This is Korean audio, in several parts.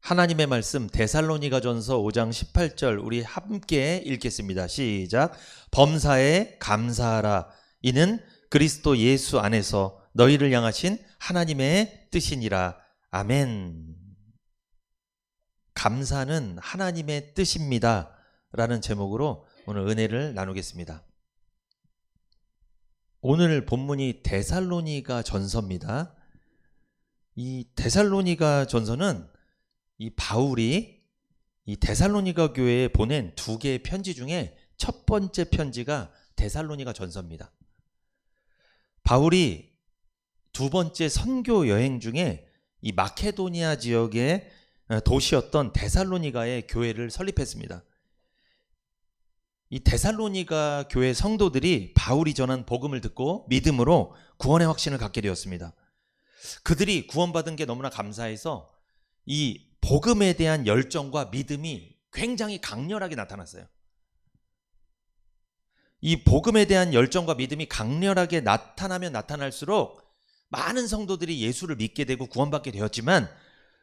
하나님의 말씀 데살로니가전서 5장 18절 우리 함께 읽겠습니다. 시작. 범사에 감사하라. 이는 그리스도 예수 안에서 너희를 향하신 하나님의 뜻이니라. 아멘. 감사는 하나님의 뜻입니다. 라는 제목으로 오늘 은혜를 나누겠습니다. 오늘 본문이 데살로니가 전서입니다. 이 데살로니가 전서는 이 바울이 이 데살로니가 교회에 보낸 두 개의 편지 중에 첫 번째 편지가 데살로니가 전서입니다. 바울이 두 번째 선교 여행 중에 이 마케도니아 지역의 도시였던 데살로니가의 교회를 설립했습니다. 이 데살로니가 교회 성도들이 바울이 전한 복음을 듣고 믿음으로 구원의 확신을 갖게 되었습니다. 그들이 구원받은 게 너무나 감사해서 이 복음에 대한 열정과 믿음이 굉장히 강렬하게 나타났어요. 이 복음에 대한 열정과 믿음이 강렬하게 나타나면 나타날수록 많은 성도들이 예수를 믿게 되고 구원받게 되었지만,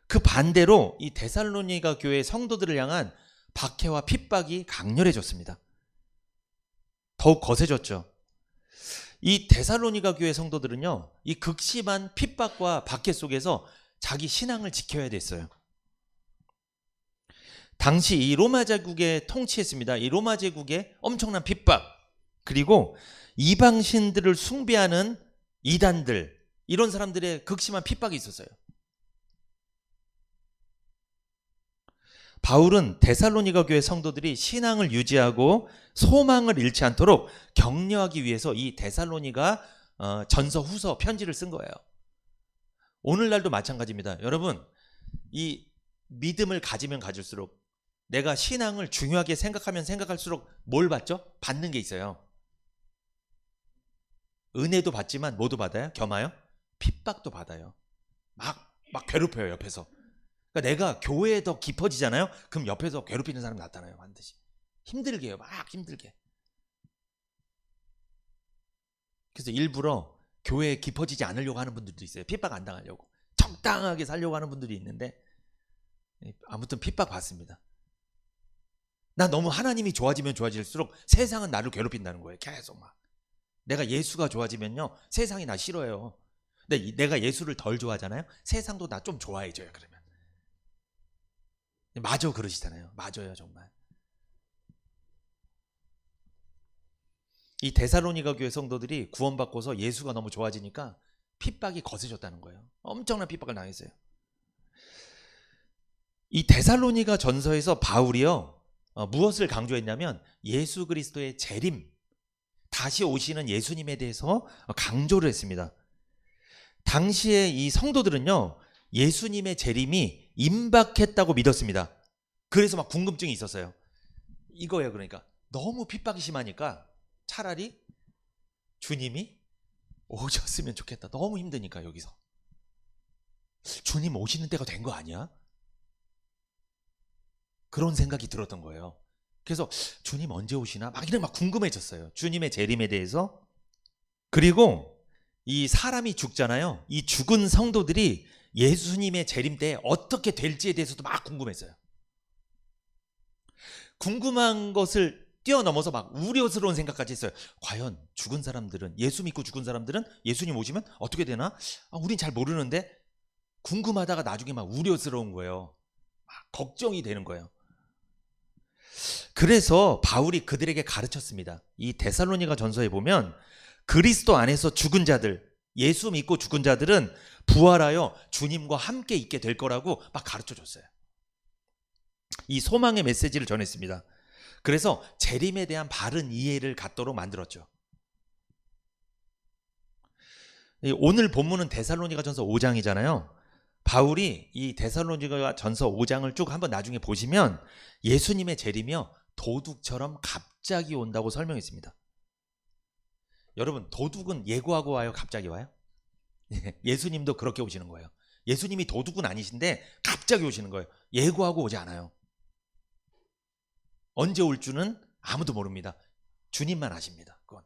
그 반대로 이 데살로니가 교회 성도들을 향한 박해와 핍박이 강렬해졌습니다. 더욱 거세졌죠. 이 데살로니가 교회 성도들은요, 이 극심한 핍박과 박해 속에서 자기 신앙을 지켜야 됐어요. 당시 이 로마 제국에 통치했습니다. 이 로마 제국의 엄청난 핍박, 그리고 이방신들을 숭배하는 이단들, 이런 사람들의 극심한 핍박이 있었어요. 바울은 데살로니가 교회 성도들이 신앙을 유지하고 소망을 잃지 않도록 격려하기 위해서 이 데살로니가 전서 후서 편지를 쓴 거예요. 오늘날도 마찬가지입니다. 여러분, 이 믿음을 가지면 가질수록, 내가 신앙을 중요하게 생각하면 생각할수록 뭘 받죠? 받는 게 있어요. 은혜도 받지만 뭐도 받아요? 겸하여? 핍박도 받아요. 막 괴롭혀요, 옆에서. 그러니까 내가 교회에 더 깊어지잖아요? 그럼 옆에서 괴롭히는 사람이 나타나요, 반드시. 힘들게 해요, 막 힘들게. 그래서 일부러 교회에 깊어지지 않으려고 하는 분들도 있어요. 핍박 안 당하려고. 적당하게 살려고 하는 분들이 있는데, 아무튼 핍박 받습니다. 나 너무 하나님이 좋아지면 좋아질수록 세상은 나를 괴롭힌다는 거예요. 계속 막. 내가 예수가 좋아지면요, 세상이 나 싫어해요. 근데 내가 예수를 덜 좋아하잖아요? 세상도 나 좀 좋아해져요, 그러면. 마저 그러시잖아요. 맞아요, 정말. 이 데살로니가 교회 성도들이 구원받고서 예수가 너무 좋아지니까 핍박이 거세졌다는 거예요. 엄청난 핍박을 당했어요. 이 데살로니가 전서에서 바울이요, 무엇을 강조했냐면 예수 그리스도의 재림, 다시 오시는 예수님에 대해서 강조를 했습니다. 당시에 이 성도들은요, 예수님의 재림이 임박했다고 믿었습니다. 그래서 막 궁금증이 있었어요. 이거예요. 그러니까 너무 핍박이 심하니까 차라리 주님이 오셨으면 좋겠다. 너무 힘드니까 여기서. 주님 오시는 때가 된 거 아니야? 그런 생각이 들었던 거예요. 그래서 주님 언제 오시나? 막 궁금해졌어요. 주님의 재림에 대해서. 그리고 이 사람이 죽잖아요. 이 죽은 성도들이 예수님의 재림 때 어떻게 될지에 대해서도 막 궁금했어요. 궁금한 것을 뛰어넘어서 막 우려스러운 생각까지 했어요. 과연 죽은 사람들은, 예수 믿고 죽은 사람들은 예수님 오시면 어떻게 되나? 우린 잘 모르는데, 궁금하다가 나중에 막 우려스러운 거예요. 막 걱정이 되는 거예요. 그래서 바울이 그들에게 가르쳤습니다. 이 데살로니가 전서에 보면 그리스도 안에서 죽은 자들, 예수 믿고 죽은 자들은 부활하여 주님과 함께 있게 될 거라고 막 가르쳐줬어요. 이 소망의 메시지를 전했습니다. 그래서 재림에 대한 바른 이해를 갖도록 만들었죠. 오늘 본문은 데살로니가 전서 5장이잖아요. 바울이 이 데살로니가 전서 5장을 쭉 한번 나중에 보시면 예수님의 재림이요, 도둑처럼 갑자기 온다고 설명했습니다. 여러분, 도둑은 예고하고 와요, 갑자기 와요? 예수님도 그렇게 오시는 거예요. 예수님이 도둑은 아니신데 갑자기 오시는 거예요. 예고하고 오지 않아요. 언제 올 줄은 아무도 모릅니다. 주님만 아십니다. 그건.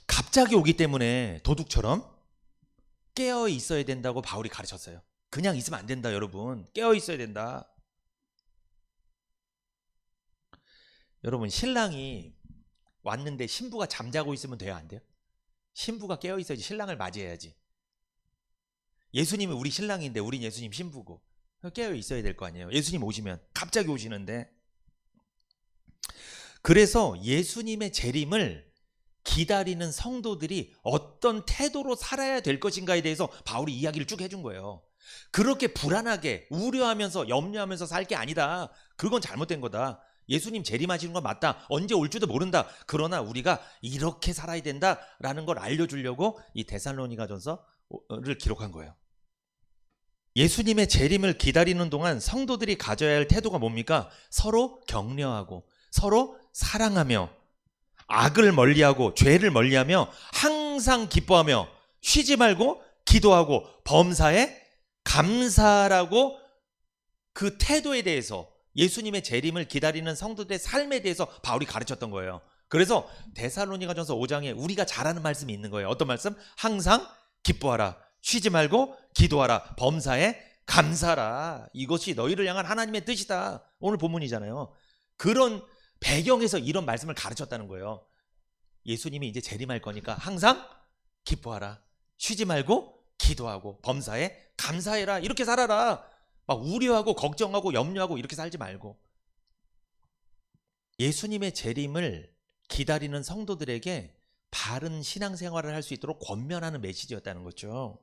갑자기 오기 때문에 도둑처럼 깨어 있어야 된다고 바울이 가르쳤어요. 그냥 있으면 안 된다, 여러분. 깨어 있어야 된다. 여러분, 신랑이 왔는데 신부가 잠자고 있으면 돼요, 안 돼요? 신부가 깨어 있어야지 신랑을 맞이해야지. 예수님이 우리 신랑인데 우린 예수님 신부고 깨어 있어야 될 거 아니에요. 예수님 오시면 갑자기 오시는데. 그래서 예수님의 재림을 기다리는 성도들이 어떤 태도로 살아야 될 것인가에 대해서 바울이 이야기를 쭉 해준 거예요. 그렇게 불안하게 우려하면서 염려하면서 살 게 아니다. 그건 잘못된 거다. 예수님 재림하시는 건 맞다. 언제 올지도 모른다. 그러나 우리가 이렇게 살아야 된다라는 걸 알려주려고 이 데살로니가전서를 기록한 거예요. 예수님의 재림을 기다리는 동안 성도들이 가져야 할 태도가 뭡니까? 서로 격려하고 서로 사랑하며 악을 멀리하고 죄를 멀리하며 항상 기뻐하며 쉬지 말고 기도하고 범사에 감사라고 그 태도에 대해서 예수님의 재림을 기다리는 성도들의 삶에 대해서 바울이 가르쳤던 거예요. 그래서 데살로니가전서 5장에 우리가 잘하는 말씀이 있는 거예요. 어떤 말씀? 항상 기뻐하라. 쉬지 말고 기도하라. 범사에 감사라. 이것이 너희를 향한 하나님의 뜻이다. 오늘 본문이잖아요. 그런 배경에서 이런 말씀을 가르쳤다는 거예요. 예수님이 이제 재림할 거니까 항상 기뻐하라. 쉬지 말고 기도하고 범사에 감사해라. 이렇게 살아라. 막 우려하고 걱정하고 염려하고 이렇게 살지 말고. 예수님의 재림을 기다리는 성도들에게 바른 신앙생활을 할 수 있도록 권면하는 메시지였다는 거죠.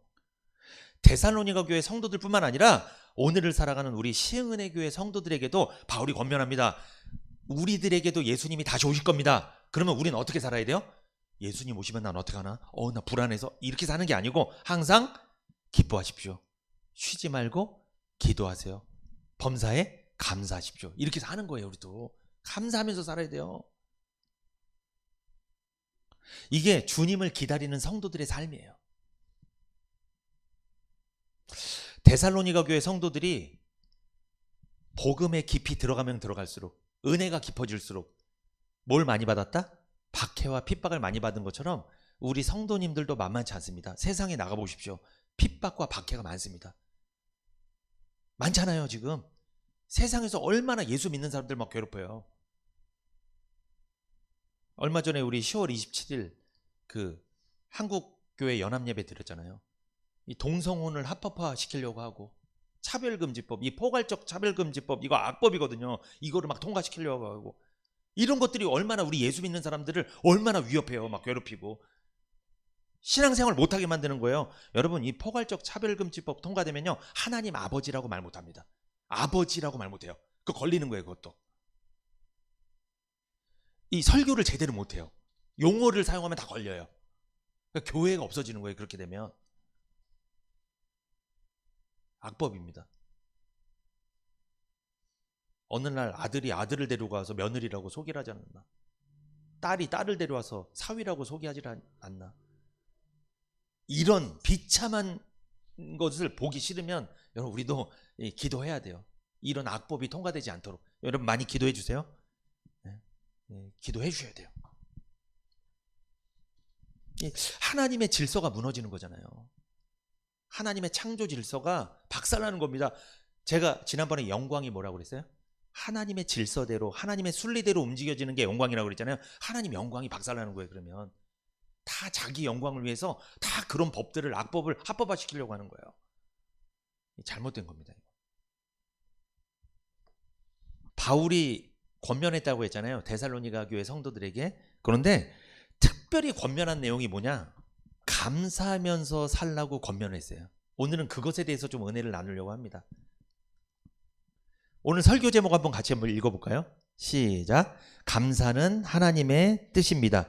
데살로니가 교회 성도들뿐만 아니라 오늘을 살아가는 우리 시흥은혜 교회 성도들에게도 바울이 권면합니다. 우리들에게도 예수님이 다시 오실 겁니다. 그러면 우리는 어떻게 살아야 돼요? 예수님 오시면 난 어떡하나? 나 불안해서 이렇게 사는 게 아니고 항상 기뻐하십시오. 쉬지 말고 기도하세요. 범사에 감사하십시오. 이렇게 사는 거예요. 우리도 감사하면서 살아야 돼요. 이게 주님을 기다리는 성도들의 삶이에요. 데살로니가 교회 성도들이 복음에 깊이 들어가면 들어갈수록 은혜가 깊어질수록 뭘 많이 받았다? 박해와 핍박을 많이 받은 것처럼 우리 성도님들도 만만치 않습니다. 세상에 나가보십시오. 핍박과 박해가 많습니다. 많잖아요. 지금 세상에서 얼마나 예수 믿는 사람들 막 괴롭혀요. 얼마 전에 우리 10월 27일 그 한국교회 연합예배 드렸잖아요. 이 동성혼을 합법화 시키려고 하고 차별금지법, 이 포괄적 차별금지법, 이거 악법이거든요. 이거를 막 통과시키려고 하고 이런 것들이 얼마나 우리 예수 믿는 사람들을 얼마나 위협해요. 막 괴롭히고 신앙생활 못하게 만드는 거예요. 여러분, 이 포괄적 차별금지법 통과되면요 하나님 아버지라고 말 못합니다. 아버지라고 말 못해요. 그거 걸리는 거예요. 그것도 이 설교를 제대로 못해요. 용어를 사용하면 다 걸려요. 그러니까 교회가 없어지는 거예요. 그렇게 되면 악법입니다. 어느 날 아들이 아들을 데리고 와서 며느리라고 소개를 하지 않았나? 딸이 딸을 데려와서 사위라고 소개하지 않나? 이런 비참한 것을 보기 싫으면 여러분 우리도 기도해야 돼요. 이런 악법이 통과되지 않도록. 여러분 많이 기도해 주세요. 기도해 주셔야 돼요. 하나님의 질서가 무너지는 거잖아요. 하나님의 창조 질서가 박살나는 겁니다. 제가 지난번에 영광이 뭐라고 그랬어요? 하나님의 질서대로 하나님의 순리대로 움직여지는 게 영광이라고 그랬잖아요. 하나님 영광이 박살나는 거예요. 그러면 다 자기 영광을 위해서 다 그런 법들을 악법을 합법화시키려고 하는 거예요. 잘못된 겁니다. 바울이 권면했다고 했잖아요. 데살로니가 교회 성도들에게. 그런데 특별히 권면한 내용이 뭐냐? 감사하면서 살라고 권면했어요. 오늘은 그것에 대해서 좀 은혜를 나누려고 합니다. 오늘 설교 제목 한번 같이 한번 읽어볼까요? 시작. 감사는 하나님의 뜻입니다.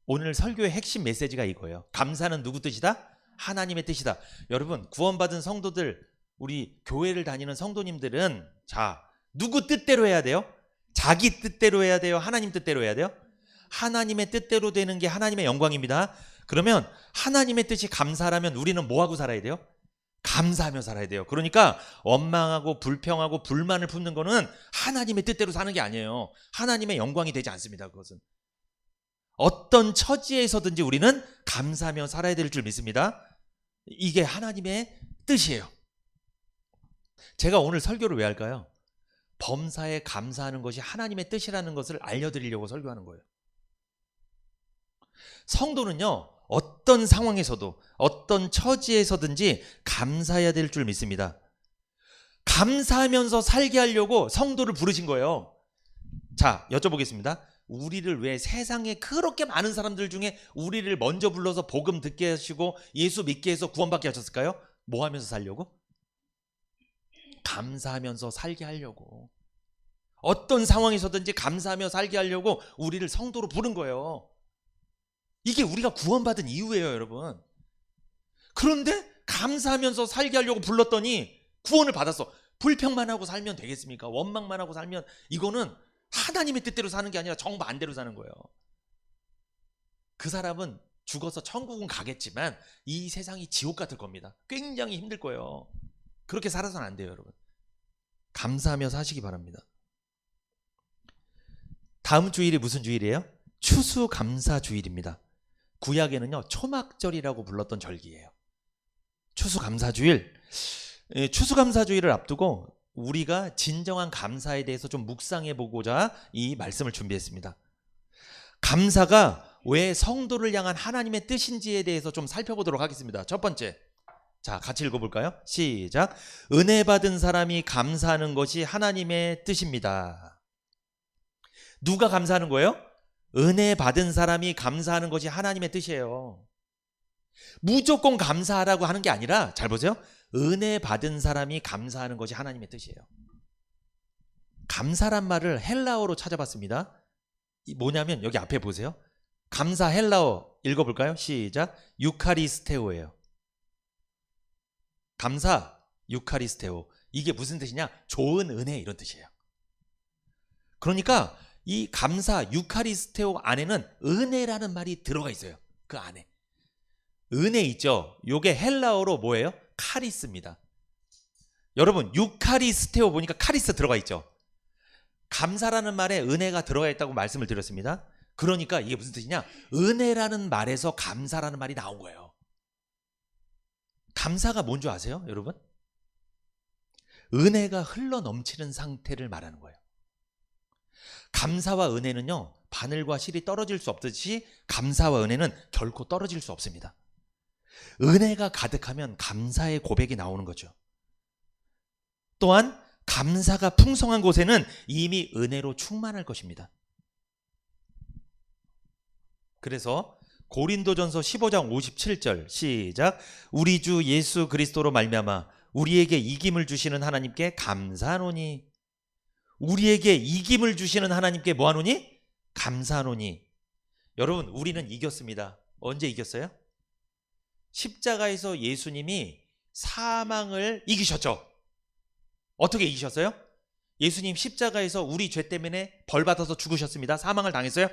오늘 설교의 핵심 메시지가 이거예요. 감사는 누구 뜻이다? 하나님의 뜻이다. 여러분, 구원받은 성도들, 우리 교회를 다니는 성도님들은 자, 누구 뜻대로 해야 돼요? 자기 뜻대로 해야 돼요? 하나님 뜻대로 해야 돼요? 하나님의 뜻대로 되는 게 하나님의 영광입니다. 그러면 하나님의 뜻이 감사라면 우리는 뭐하고 살아야 돼요? 감사하며 살아야 돼요. 그러니까 원망하고 불평하고 불만을 품는 거는 하나님의 뜻대로 사는 게 아니에요. 하나님의 영광이 되지 않습니다. 그것은 어떤 처지에서든지 우리는 감사하며 살아야 될 줄 믿습니다. 이게 하나님의 뜻이에요. 제가 오늘 설교를 왜 할까요? 범사에 감사하는 것이 하나님의 뜻이라는 것을 알려드리려고 설교하는 거예요. 성도는요, 어떤 상황에서도 어떤 처지에서든지 감사해야 될 줄 믿습니다. 감사하면서 살게 하려고 성도를 부르신 거예요. 자, 여쭤보겠습니다. 우리를 왜 세상에 그렇게 많은 사람들 중에 우리를 먼저 불러서 복음 듣게 하시고 예수 믿게 해서 구원받게 하셨을까요? 뭐 하면서 살려고? 감사하면서 살게 하려고. 어떤 상황에서든지 감사하며 살게 하려고 우리를 성도로 부른 거예요. 이게 우리가 구원받은 이유예요, 여러분. 그런데 감사하면서 살게 하려고 불렀더니 구원을 받았어. 불평만 하고 살면 되겠습니까? 원망만 하고 살면 이거는 하나님의 뜻대로 사는 게 아니라 정반대로 사는 거예요. 그 사람은 죽어서 천국은 가겠지만 이 세상이 지옥 같을 겁니다. 굉장히 힘들 거예요. 그렇게 살아서는 안 돼요, 여러분. 감사하며 사시기 바랍니다. 다음 주일이 무슨 주일이에요? 추수감사주일입니다. 구약에는요, 초막절이라고 불렀던 절기예요. 추수감사주일. 추수감사주일을 앞두고 우리가 진정한 감사에 대해서 좀 묵상해 보고자 이 말씀을 준비했습니다. 감사가 왜 성도를 향한 하나님의 뜻인지에 대해서 좀 살펴보도록 하겠습니다. 첫 번째, 자, 같이 읽어볼까요? 시작. 은혜 받은 사람이 감사하는 것이 하나님의 뜻입니다. 누가 감사하는 거예요? 은혜 받은 사람이 감사하는 것이 하나님의 뜻이에요. 무조건 감사하라고 하는 게 아니라, 잘 보세요. 은혜 받은 사람이 감사하는 것이 하나님의 뜻이에요. 감사란 말을 헬라어로 찾아봤습니다. 뭐냐면 여기 앞에 보세요. 감사 헬라어 읽어볼까요? 시작. 유카리스테오예요. 감사 유카리스테오. 이게 무슨 뜻이냐? 좋은 은혜, 이런 뜻이에요. 그러니까 이 감사 유카리스테오 안에는 은혜라는 말이 들어가 있어요. 그 안에 은혜 있죠. 요게 헬라어로 뭐예요? 카리스입니다. 여러분, 유카리스테오 보니까 카리스 들어가 있죠. 감사라는 말에 은혜가 들어가 있다고 말씀을 드렸습니다. 그러니까 이게 무슨 뜻이냐? 은혜라는 말에서 감사라는 말이 나온 거예요. 감사가 뭔지 아세요, 여러분? 은혜가 흘러 넘치는 상태를 말하는 거예요. 감사와 은혜는요, 바늘과 실이 떨어질 수 없듯이 감사와 은혜는 결코 떨어질 수 없습니다. 은혜가 가득하면 감사의 고백이 나오는 거죠. 또한 감사가 풍성한 곳에는 이미 은혜로 충만할 것입니다. 그래서 고린도전서 15장 57절 시작. 우리 주 예수 그리스도로 말미암아 우리에게 이김을 주시는 하나님께 감사하노니. 우리에게 이김을 주시는 하나님께 뭐하노니? 감사하노니. 여러분, 우리는 이겼습니다. 언제 이겼어요? 십자가에서 예수님이 사망을 이기셨죠. 어떻게 이기셨어요? 예수님 십자가에서 우리 죄 때문에 벌 받아서 죽으셨습니다. 사망을 당했어요.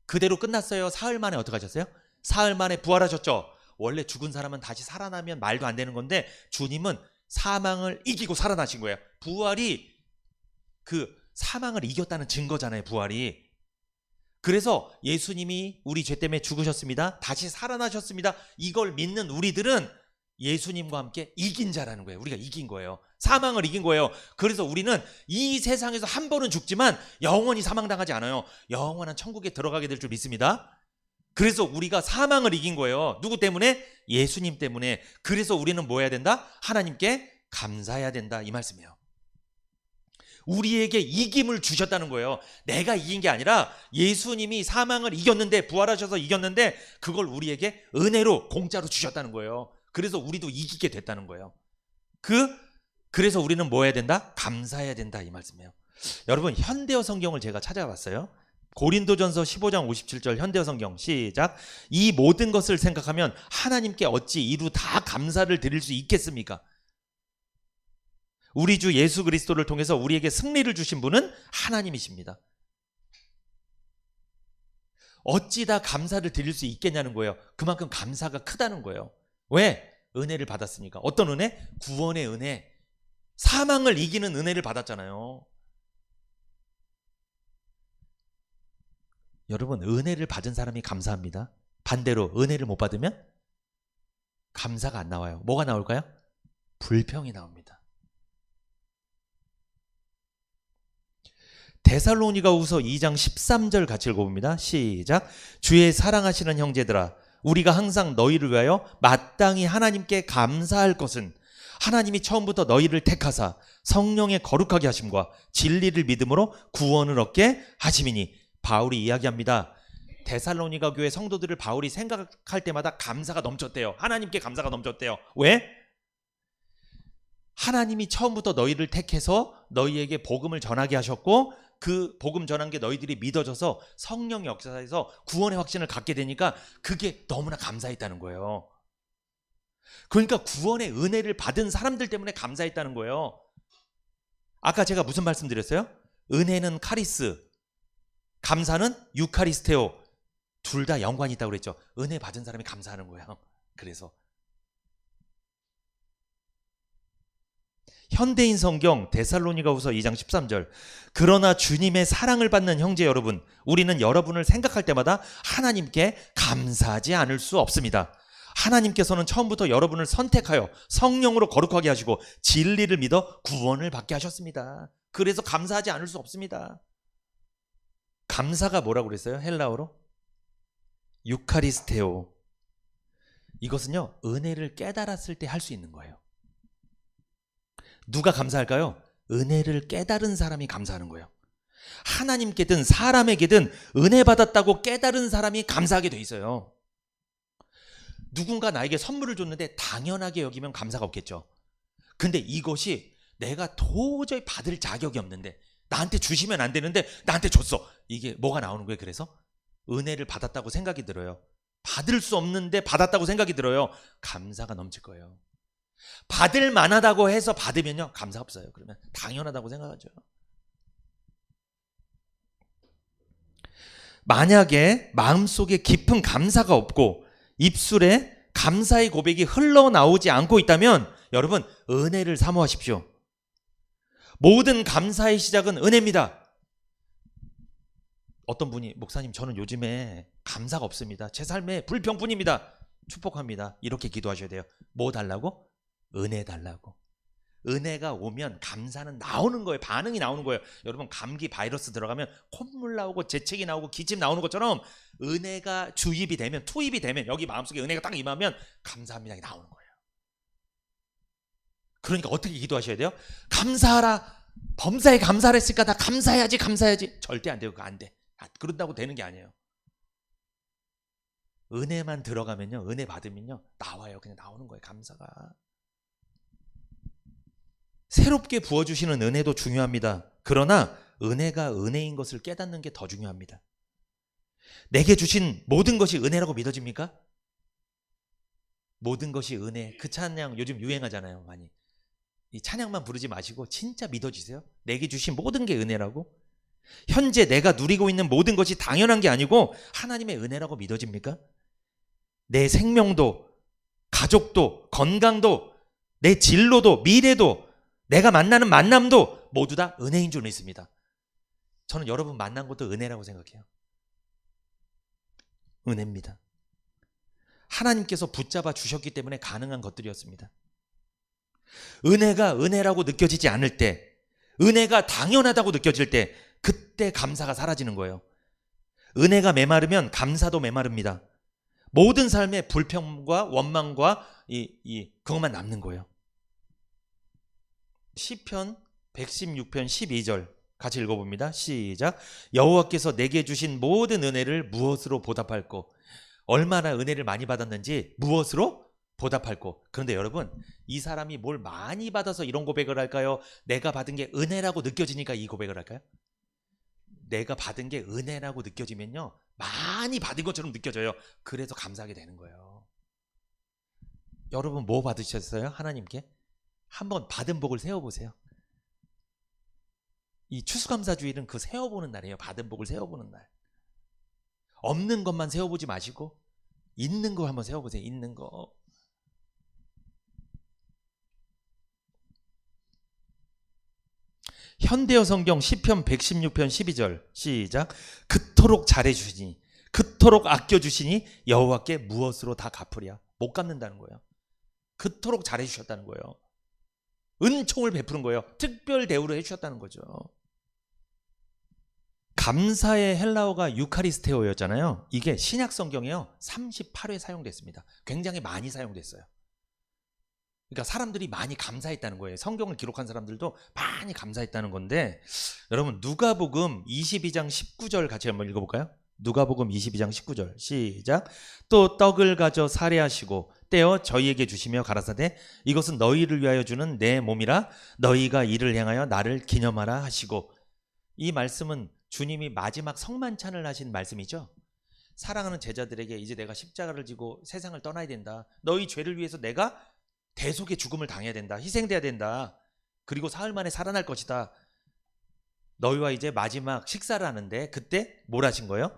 그대로 끝났어요? 사흘 만에 어떻게 하셨어요? 사흘 만에 부활하셨죠. 원래 죽은 사람은 다시 살아나면 말도 안 되는 건데 주님은 사망을 이기고 살아나신 거예요. 부활이 그 사망을 이겼다는 증거잖아요, 부활이. 그래서 예수님이 우리 죄 때문에 죽으셨습니다. 다시 살아나셨습니다. 이걸 믿는 우리들은 예수님과 함께 이긴 자라는 거예요. 우리가 이긴 거예요. 사망을 이긴 거예요. 그래서 우리는 이 세상에서 한 번은 죽지만 영원히 사망당하지 않아요. 영원한 천국에 들어가게 될 줄 믿습니다. 그래서 우리가 사망을 이긴 거예요. 누구 때문에? 예수님 때문에. 그래서 우리는 뭐 해야 된다? 하나님께 감사해야 된다, 이 말씀이에요. 우리에게 이김을 주셨다는 거예요. 내가 이긴 게 아니라 예수님이 사망을 이겼는데, 부활하셔서 이겼는데 그걸 우리에게 은혜로 공짜로 주셨다는 거예요. 그래서 우리도 이기게 됐다는 거예요. 그래서 우리는 뭐 해야 된다? 감사해야 된다, 이 말씀이에요. 여러분, 현대어 성경을 제가 찾아봤어요. 고린도전서 15장 57절 현대어 성경 시작. 이 모든 것을 생각하면 하나님께 어찌 이루 다 감사를 드릴 수 있겠습니까? 우리 주 예수 그리스도를 통해서 우리에게 승리를 주신 분은 하나님이십니다. 어찌 다 감사를 드릴 수 있겠냐는 거예요. 그만큼 감사가 크다는 거예요. 왜? 은혜를 받았으니까. 어떤 은혜? 구원의 은혜. 사망을 이기는 은혜를 받았잖아요. 여러분, 은혜를 받은 사람이 감사합니다. 반대로 은혜를 못 받으면 감사가 안 나와요. 뭐가 나올까요? 불평이 나옵니다. 데살로니가후서 2장 13절 같이 읽어봅니다. 시작. 주의 사랑하시는 형제들아, 우리가 항상 너희를 위하여 마땅히 하나님께 감사할 것은 하나님이 처음부터 너희를 택하사 성령의 거룩하게 하심과 진리를 믿음으로 구원을 얻게 하심이니. 바울이 이야기합니다. 데살로니가 교회 성도들을 바울이 생각할 때마다 감사가 넘쳤대요. 하나님께 감사가 넘쳤대요. 왜? 하나님이 처음부터 너희를 택해서 너희에게 복음을 전하게 하셨고, 그 복음 전한 게 너희들이 믿어져서 성령 역사에서 구원의 확신을 갖게 되니까 그게 너무나 감사했다는 거예요. 그러니까 구원의 은혜를 받은 사람들 때문에 감사했다는 거예요. 아까 제가 무슨 말씀 드렸어요? 은혜는 카리스, 감사는 유카리스테오. 둘 다 연관이 있다고 그랬죠. 은혜 받은 사람이 감사하는 거예요. 그래서 현대인 성경 데살로니가후서 2장 13절. 그러나 주님의 사랑을 받는 형제 여러분, 우리는 여러분을 생각할 때마다 하나님께 감사하지 않을 수 없습니다. 하나님께서는 처음부터 여러분을 선택하여 성령으로 거룩하게 하시고 진리를 믿어 구원을 받게 하셨습니다. 그래서 감사하지 않을 수 없습니다. 감사가 뭐라고 그랬어요? 헬라어로? 유카리스테오. 이것은요, 은혜를 깨달았을 때 할 수 있는 거예요. 누가 감사할까요? 은혜를 깨달은 사람이 감사하는 거예요. 하나님께든 사람에게든 은혜 받았다고 깨달은 사람이 감사하게 돼 있어요. 누군가 나에게 선물을 줬는데 당연하게 여기면 감사가 없겠죠. 근데 이것이 내가 도저히 받을 자격이 없는데, 나한테 주시면 안 되는데 나한테 줬어. 이게 뭐가 나오는 거예요? 그래서 은혜를 받았다고 생각이 들어요. 받을 수 없는데 받았다고 생각이 들어요. 감사가 넘칠 거예요. 받을 만하다고 해서 받으면요, 감사 없어요. 그러면 당연하다고 생각하죠. 만약에 마음속에 깊은 감사가 없고 입술에 감사의 고백이 흘러나오지 않고 있다면 여러분, 은혜를 사모하십시오. 모든 감사의 시작은 은혜입니다. 어떤 분이, 목사님 저는 요즘에 감사가 없습니다. 제 삶에 불평뿐입니다. 축복합니다. 이렇게 기도하셔야 돼요. 뭐 달라고? 은혜 달라고. 은혜가 오면 감사는 나오는 거예요. 반응이 나오는 거예요. 여러분, 감기 바이러스 들어가면 콧물 나오고 재채기 나오고 기침 나오는 것처럼 은혜가 주입이 되면, 투입이 되면, 여기 마음속에 은혜가 딱 임하면 감사합니다 나오는 거예요. 그러니까 어떻게 기도하셔야 돼요? 감사하라. 범사에 감사를 했으니까 나 감사해야지. 절대 안 돼요. 그거 안 돼. 그런다고 되는 게 아니에요. 은혜만 들어가면요, 은혜 받으면요, 나와요. 그냥 나오는 거예요, 감사가. 새롭게 부어주시는 은혜도 중요합니다. 그러나 은혜가 은혜인 것을 깨닫는 게 더 중요합니다. 내게 주신 모든 것이 은혜라고 믿어집니까? 모든 것이 은혜. 그 찬양 요즘 유행하잖아요, 많이. 이 찬양만 부르지 마시고 진짜 믿어지세요? 내게 주신 모든 게 은혜라고? 현재 내가 누리고 있는 모든 것이 당연한 게 아니고 하나님의 은혜라고 믿어집니까? 내 생명도, 가족도, 건강도, 내 진로도, 미래도, 내가 만나는 만남도 모두 다 은혜인 줄 믿습니다. 저는 여러분 만난 것도 은혜라고 생각해요. 은혜입니다. 하나님께서 붙잡아 주셨기 때문에 가능한 것들이었습니다. 은혜가 은혜라고 느껴지지 않을 때, 은혜가 당연하다고 느껴질 때, 그때 감사가 사라지는 거예요. 은혜가 메마르면 감사도 메마릅니다. 모든 삶의 불평과 원망과 그것만 남는 거예요. 시편 116편 12절 같이 읽어봅니다. 시작. 여호와께서 내게 주신 모든 은혜를 무엇으로 보답할꼬? 얼마나 은혜를 많이 받았는지 무엇으로 보답할꼬? 그런데 여러분, 이 사람이 뭘 많이 받아서 이런 고백을 할까요? 내가 받은 게 은혜라고 느껴지니까 이 고백을 할까요? 내가 받은 게 은혜라고 느껴지면요, 많이 받은 것처럼 느껴져요. 그래서 감사하게 되는 거예요. 여러분 뭐 받으셨어요? 하나님께? 한번 받은 복을 세워보세요. 이 추수감사주일은 그 세워보는 날이에요. 받은 복을 세워보는 날. 없는 것만 세워보지 마시고 있는 거 한번 세워보세요. 있는 거. 현대어 성경 시편 116편 12절 시작. 그토록 잘해주시니, 그토록 아껴주시니 여호와께 무엇으로 다 갚으랴. 못 갚는다는 거예요. 그토록 잘해주셨다는 거예요. 은총을 베푸는 거예요. 특별 대우를 해주셨다는 거죠. 감사의 헬라어가 유카리스테오였잖아요. 이게 신약 성경에요 38회 사용됐습니다. 굉장히 많이 사용됐어요. 그러니까 사람들이 많이 감사했다는 거예요. 성경을 기록한 사람들도 많이 감사했다는 건데, 여러분 누가복음 22장 19절 같이 한번 읽어볼까요? 누가복음 22장 19절 시작. 또 떡을 가져 사례하시고 떼어 저희에게 주시며 가라사대 이것은 너희를 위하여 주는 내 몸이라 너희가 이를 행하여 나를 기념하라 하시고. 이 말씀은 주님이 마지막 성만찬을 하신 말씀이죠. 사랑하는 제자들에게 이제 내가 십자가를 지고 세상을 떠나야 된다. 너희 죄를 위해서 내가 대속의 죽음을 당해야 된다. 희생돼야 된다. 그리고 사흘 만에 살아날 것이다. 너희와 이제 마지막 식사를 하는데 그때 뭘 하신 거예요?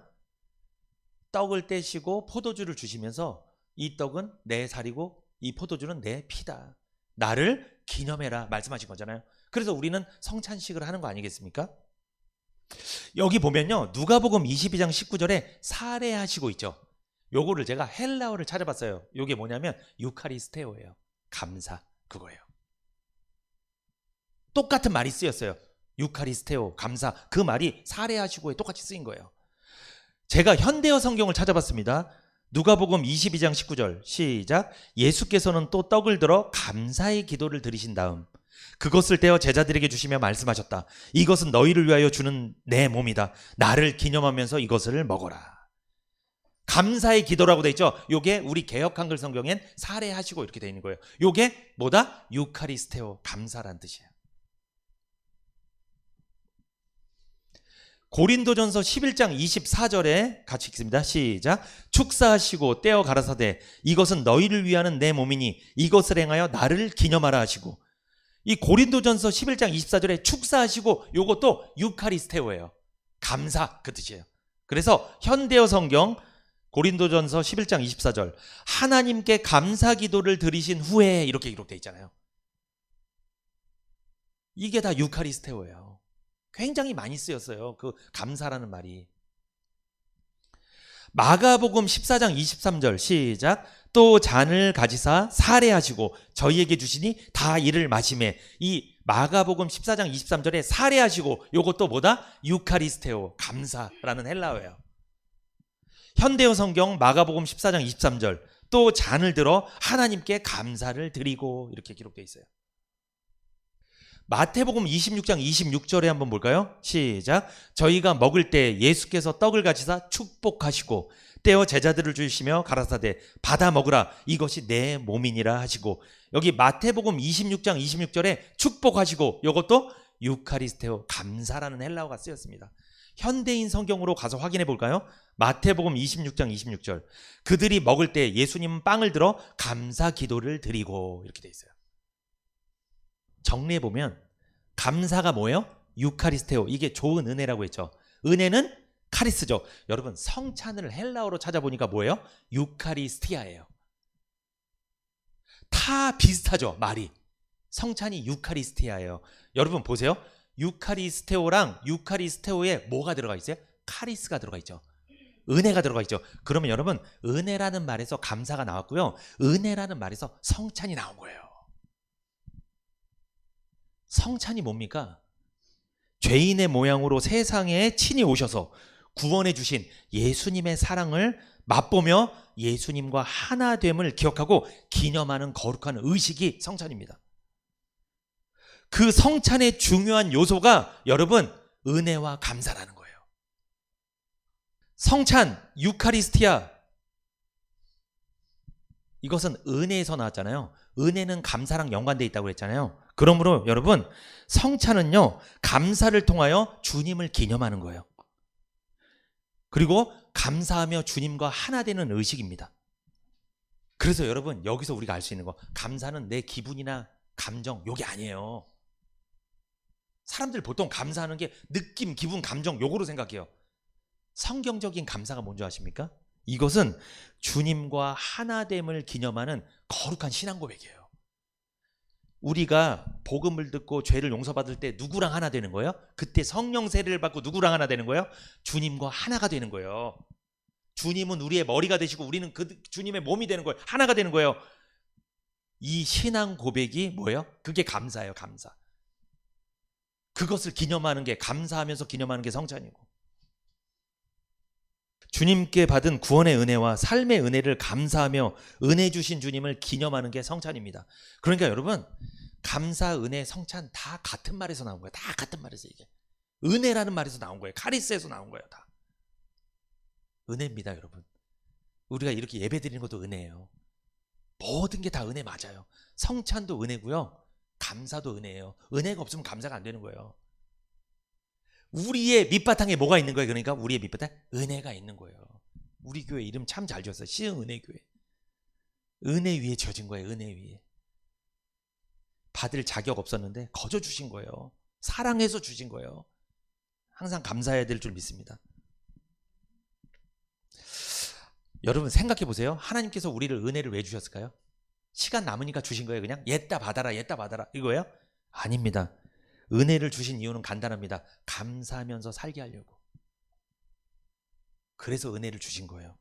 떡을 떼시고 포도주를 주시면서 이 떡은 내 살이고 이 포도주는 내 피다. 나를 기념해라 말씀하신 거잖아요. 그래서 우리는 성찬식을 하는 거 아니겠습니까? 여기 보면요. 누가복음 22장 19절에 사례하시고 있죠. 요거를 제가 헬라어를 찾아봤어요. 요게 뭐냐면 유카리스테오예요. 감사, 그거예요. 똑같은 말이 쓰였어요. 유카리스테오, 감사. 그 말이 사례하시고에 똑같이 쓰인 거예요. 제가 현대어 성경을 찾아봤습니다. 누가복음 22장 19절 시작. 예수께서는 또 떡을 들어 감사의 기도를 드리신 다음 그것을 떼어 제자들에게 주시며 말씀하셨다. 이것은 너희를 위하여 주는 내 몸이다. 나를 기념하면서 이것을 먹어라. 감사의 기도라고 돼 있죠. 요게 우리 개역 한글 성경엔 사례하시고 이렇게 돼 있는 거예요. 요게 뭐다? 유카리스테오, 감사란 뜻이에요. 고린도전서 11장 24절에 같이 읽습니다. 시작. 축사하시고 떼어 가라사대 이것은 너희를 위하는 내 몸이니 이것을 행하여 나를 기념하라 하시고. 이 고린도전서 11장 24절에 축사하시고 요것도 유카리스테오예요. 감사 그 뜻이에요. 그래서 현대어 성경 고린도전서 11장 24절 하나님께 감사 기도를 드리신 후에 이렇게 기록되어 있잖아요. 이게 다 유카리스테오예요. 굉장히 많이 쓰였어요. 그 감사라는 말이. 마가복음 14장 23절 시작. 또 잔을 가지사 사례하시고 저희에게 주시니 다 이를 마시매. 이 마가복음 14장 23절에 사례하시고 요것도 뭐다? 유카리스테오, 감사라는 헬라어예요. 현대어 성경 마가복음 14장 23절 또 잔을 들어 하나님께 감사를 드리고 이렇게 기록되어 있어요. 마태복음 26장 26절에 한번 볼까요? 시작. 저희가 먹을 때 예수께서 떡을 가지사 축복하시고 떼어 제자들을 주시며 가라사대 받아 먹으라 이것이 내 몸이니라 하시고. 여기 마태복음 26장 26절에 축복하시고 이것도 유카리스테오, 감사라는 헬라어가 쓰였습니다. 현대인 성경으로 가서 확인해 볼까요? 마태복음 26장 26절 그들이 먹을 때 예수님은 빵을 들어 감사 기도를 드리고 이렇게 돼 있어요. 정리해 보면 감사가 뭐예요? 유카리스테오. 이게 좋은 은혜라고 했죠. 은혜는 카리스죠. 여러분 성찬을 헬라어로 찾아보니까 뭐예요? 유카리스티아예요. 다 비슷하죠. 말이. 성찬이 유카리스티아예요. 여러분 보세요. 유카리스테오랑 유카리스테오에 뭐가 들어가 있어요? 카리스가 들어가 있죠. 은혜가 들어가 있죠. 그러면 여러분 은혜라는 말에서 감사가 나왔고요. 은혜라는 말에서 성찬이 나온 거예요. 성찬이 뭡니까? 죄인의 모양으로 세상에 친히 오셔서 구원해 주신 예수님의 사랑을 맛보며 예수님과 하나됨을 기억하고 기념하는 거룩한 의식이 성찬입니다. 그 성찬의 중요한 요소가 여러분 은혜와 감사라는 거예요. 성찬, 유카리스티아 이것은 은혜에서 나왔잖아요. 은혜는 감사랑 연관되어 있다고 그랬잖아요. 그러므로 여러분 성찬은요 감사를 통하여 주님을 기념하는 거예요. 그리고 감사하며 주님과 하나 되는 의식입니다. 그래서 여러분 여기서 우리가 알 수 있는 거 감사는 내 기분이나 감정 요게 아니에요. 사람들 보통 감사하는 게 느낌, 기분, 감정 요거로 생각해요. 성경적인 감사가 뭔지 아십니까? 이것은 주님과 하나됨을 기념하는 거룩한 신앙 고백이에요. 우리가 복음을 듣고 죄를 용서받을 때 누구랑 하나 되는 거예요? 그때 성령 세례를 받고 누구랑 하나 되는 거예요? 주님과 하나가 되는 거예요. 주님은 우리의 머리가 되시고 우리는 그 주님의 몸이 되는 거예요. 하나가 되는 거예요. 이 신앙 고백이 뭐예요? 그게 감사예요. 감사. 그것을 기념하는 게 감사하면서 기념하는 게 성찬이고. 주님께 받은 구원의 은혜와 삶의 은혜를 감사하며 은혜 주신 주님을 기념하는 게 성찬입니다. 그러니까 여러분, 감사, 은혜, 성찬 다 같은 말에서 나온 거예요. 다 같은 말에서 이게. 은혜라는 말에서 나온 거예요. 카리스에서 나온 거예요. 다. 은혜입니다, 여러분. 우리가 이렇게 예배 드리는 것도 은혜예요. 모든 게 다 은혜 맞아요. 성찬도 은혜고요. 감사도 은혜예요. 은혜가 없으면 감사가 안 되는 거예요. 우리의 밑바탕에 뭐가 있는 거예요? 그러니까 우리의 밑바탕에 은혜가 있는 거예요. 우리 교회 이름 참 잘 지었어요. 시흥은혜교회. 은혜 위에 지어진 거예요. 은혜 위에. 받을 자격 없었는데 거저 주신 거예요. 사랑해서 주신 거예요. 항상 감사해야 될 줄 믿습니다. 여러분 생각해 보세요. 하나님께서 우리를 은혜를 왜 주셨을까요? 시간 남으니까 주신 거예요. 그냥 옛다 받아라 옛다 받아라 이거예요? 아닙니다. 은혜를 주신 이유는 간단합니다. 감사하면서 살게 하려고. 그래서 은혜를 주신 거예요.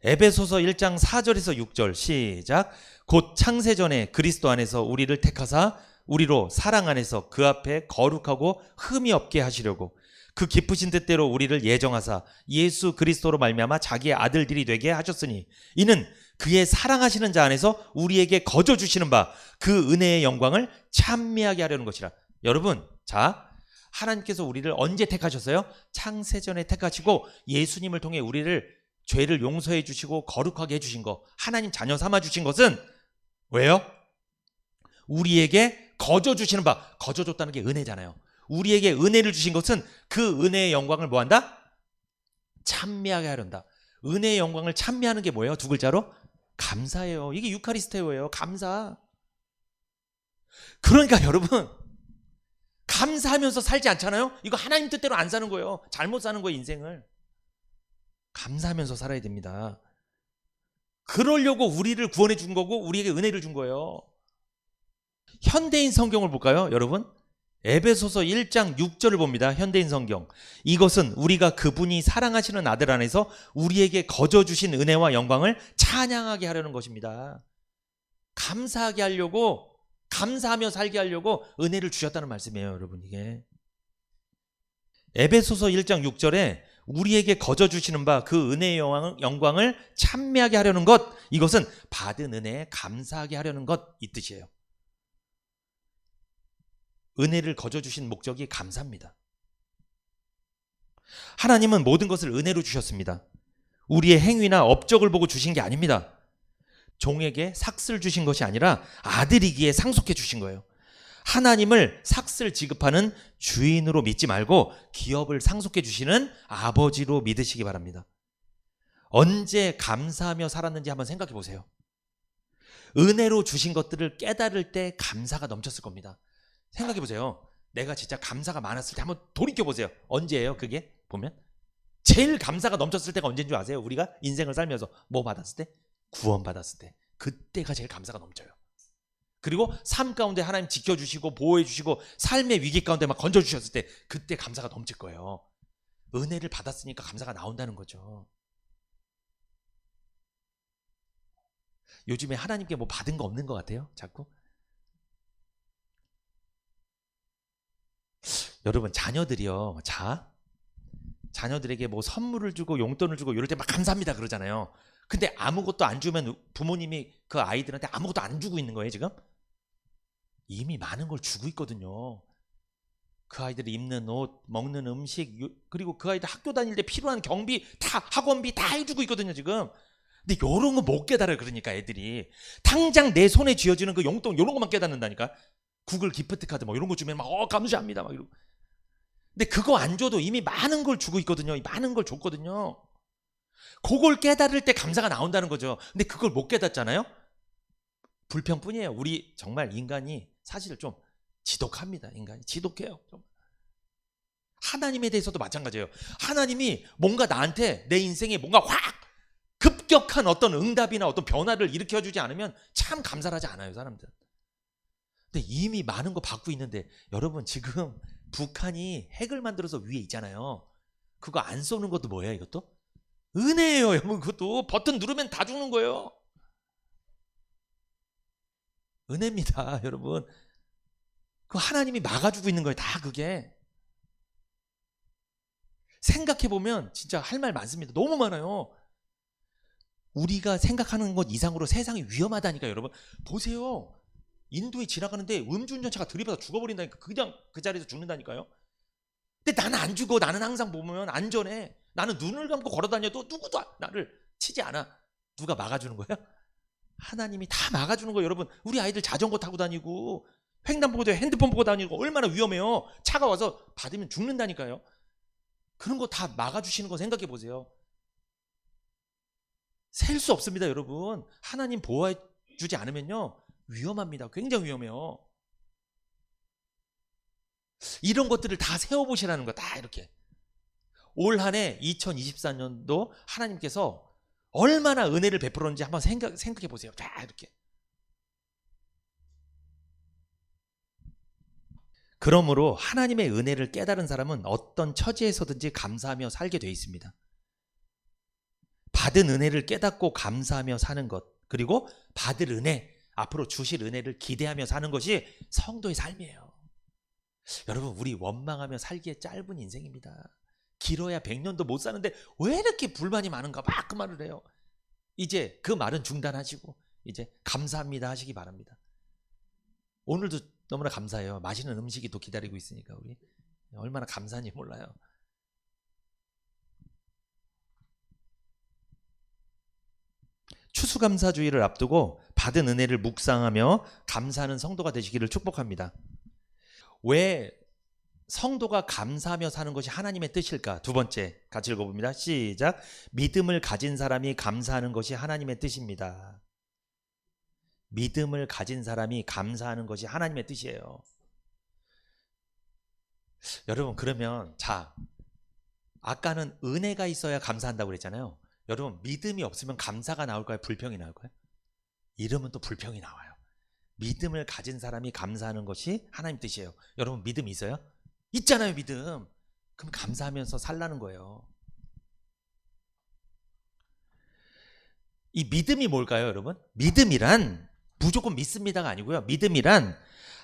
에베소서 1장 4절에서 6절 시작. 곧 창세전에 그리스도 안에서 우리를 택하사 우리로 사랑 안에서 그 앞에 거룩하고 흠이 없게 하시려고 그 기쁘신 뜻대로 우리를 예정하사 예수 그리스도로 말미암아 자기의 아들들이 되게 하셨으니 이는 그의 사랑하시는 자 안에서 우리에게 거저 주시는 바 그 은혜의 영광을 찬미하게 하려는 것이라. 여러분, 자, 하나님께서 우리를 언제 택하셨어요? 창세전에 택하시고 예수님을 통해 우리를 죄를 용서해 주시고 거룩하게 해주신 거, 하나님 자녀 삼아 주신 것은 왜요? 우리에게 거저 주시는 바, 거저 줬다는 게 은혜잖아요. 우리에게 은혜를 주신 것은 그 은혜의 영광을 뭐한다? 찬미하게 하련다. 은혜의 영광을 찬미하는 게 뭐예요? 두 글자로? 감사예요. 이게 유카리스테오예요. 감사. 그러니까 여러분, 감사하면서 살지 않잖아요? 이거 하나님 뜻대로 안 사는 거예요. 잘못 사는 거예요, 인생을. 감사하면서 살아야 됩니다. 그러려고 우리를 구원해 준 거고 우리에게 은혜를 준 거예요. 현대인 성경을 볼까요, 여러분? 에베소서 1장 6절을 봅니다. 현대인 성경. 이것은 우리가 그분이 사랑하시는 아들 안에서 우리에게 거저 주신 은혜와 영광을 찬양하게 하려는 것입니다. 감사하게 하려고, 감사하며 살게 하려고 은혜를 주셨다는 말씀이에요, 여러분. 이게 에베소서 1장 6절에 우리에게 거저 주시는 바 그 은혜의 영광을 찬미하게 하려는 것, 이것은 받은 은혜에 감사하게 하려는 것, 이 뜻이에요. 은혜를 거저 주신 목적이 감사입니다. 하나님은 모든 것을 은혜로 주셨습니다. 우리의 행위나 업적을 보고 주신 게 아닙니다. 종에게 삭슬 주신 것이 아니라 아들이기에 상속해 주신 거예요. 하나님을 삭슬 지급하는 주인으로 믿지 말고 기업을 상속해 주시는 아버지로 믿으시기 바랍니다. 언제 감사하며 살았는지 한번 생각해 보세요. 은혜로 주신 것들을 깨달을 때 감사가 넘쳤을 겁니다. 생각해 보세요. 내가 진짜 감사가 많았을 때 한번 돌이켜 보세요. 언제예요? 그게 보면 제일 감사가 넘쳤을 때가 언제인 줄 아세요? 우리가 인생을 살면서 뭐 받았을 때? 구원 받았을 때. 그때가 제일 감사가 넘쳐요. 그리고 삶 가운데 하나님 지켜주시고 보호해주시고 삶의 위기 가운데 막 건져주셨을 때 그때 감사가 넘칠 거예요. 은혜를 받았으니까 감사가 나온다는 거죠. 요즘에 하나님께 뭐 받은 거 없는 것 같아요? 자꾸? 여러분, 자녀들이요. 자녀들에게 뭐 선물을 주고 용돈을 주고 이럴 때 막 감사합니다 그러잖아요. 근데 아무것도 안 주면 부모님이 그 아이들한테 아무것도 안 주고 있는 거예요, 지금? 이미 많은 걸 주고 있거든요. 그 아이들이 입는 옷, 먹는 음식, 그리고 그 아이들 학교 다닐 때 필요한 경비, 다 학원비 다 해주고 있거든요, 지금. 근데 요런 거 못 깨달아요. 그러니까 애들이 당장 내 손에 쥐어지는 그 용돈 요런 것만 깨닫는다니까. 구글 기프트 카드 뭐 이런 거 주면 막 감사합니다 막 이러고. 근데 그거 안 줘도 이미 많은 걸 주고 있거든요. 많은 걸 줬거든요. 그걸 깨달을 때 감사가 나온다는 거죠. 근데 그걸 못 깨닫잖아요. 불평뿐이에요. 우리 정말 인간이 사실 좀 지독합니다. 인간이 지독해요. 하나님에 대해서도 마찬가지예요. 하나님이 뭔가 나한테 내 인생에 뭔가 확 급격한 어떤 응답이나 어떤 변화를 일으켜주지 않으면 참 감사를 하지 않아요, 사람들. 근데 이미 많은 거 받고 있는데 여러분, 지금 북한이 핵을 만들어서 위에 있잖아요. 그거 안 쏘는 것도 뭐예요, 이것도? 은혜예요, 여러분. 그것도 버튼 누르면 다 죽는 거예요. 은혜입니다, 여러분. 그 하나님이 막아주고 있는 거예요, 다 그게. 생각해보면 진짜 할 말 많습니다. 너무 많아요. 우리가 생각하는 것 이상으로 세상이 위험하다니까요. 여러분 보세요. 인도에 지나가는데 음주운전차가 들이받아 죽어버린다니까. 그냥 그 자리에서 죽는다니까요. 근데 나는 안 죽어. 나는 항상 보면 안전해. 나는 눈을 감고 걸어다녀도 누구도 나를 치지 않아. 누가 막아주는 거야? 하나님이 다 막아주는 거예요. 여러분 우리 아이들 자전거 타고 다니고 횡단보도에 핸드폰 보고 다니고 얼마나 위험해요. 차가 와서 받으면 죽는다니까요. 그런 거 다 막아주시는 거 생각해 보세요. 셀 수 없습니다. 여러분 하나님 보호해 주지 않으면요 위험합니다. 굉장히 위험해요. 이런 것들을 다 세워보시라는 거. 다 이렇게 올 한 해 2024년도 하나님께서 얼마나 은혜를 베풀었는지 한번 생각해 보세요. 자 이렇게. 그러므로 하나님의 은혜를 깨달은 사람은 어떤 처지에서든지 감사하며 살게 돼 있습니다. 받은 은혜를 깨닫고 감사하며 사는 것, 그리고 받을 은혜, 앞으로 주실 은혜를 기대하며 사는 것이 성도의 삶이에요. 여러분 우리 원망하며 살기에 짧은 인생입니다. 길어야 100년도 못 사는데 왜 이렇게 불만이 많은가 막 그 말을 해요. 이제 그 말은 중단하시고 이제 감사합니다 하시기 바랍니다. 오늘도 너무나 감사해요. 맛있는 음식이 또 기다리고 있으니까 우리 얼마나 감사한지 몰라요. 추수감사주의를 앞두고 받은 은혜를 묵상하며 감사하는 성도가 되시기를 축복합니다. 왜 성도가 감사하며 사는 것이 하나님의 뜻일까? 두 번째 같이 읽어봅니다. 시작. 믿음을 가진 사람이 감사하는 것이 하나님의 뜻입니다. 믿음을 가진 사람이 감사하는 것이 하나님의 뜻이에요. 여러분 그러면 자 아까는 은혜가 있어야 감사한다고 그랬잖아요. 여러분 믿음이 없으면 감사가 나올까요? 불평이 나올까요? 이러면 또 불평이 나와요. 믿음을 가진 사람이 감사하는 것이 하나님 뜻이에요. 여러분 믿음 있어요? 있잖아요. 믿음. 그럼 감사하면서 살라는 거예요. 이 믿음이 뭘까요? 여러분 믿음이란 무조건 믿습니다가 아니고요. 믿음이란